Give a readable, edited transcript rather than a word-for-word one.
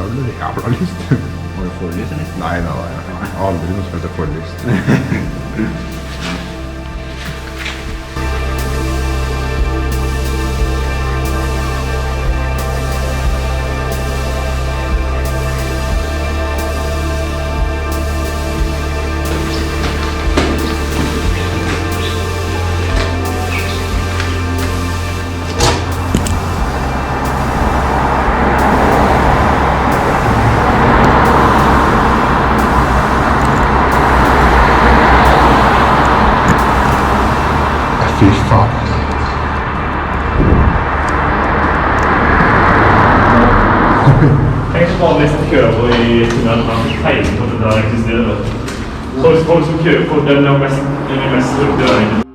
da har du jævla lyst. Har du forlyst eller? Nei. Aldri noe som heter forlyst. Fy faen. Tenk på alle som kører i tunnelen, man fikk feil på at det der eksisterer. Folk som kører på den mest brukte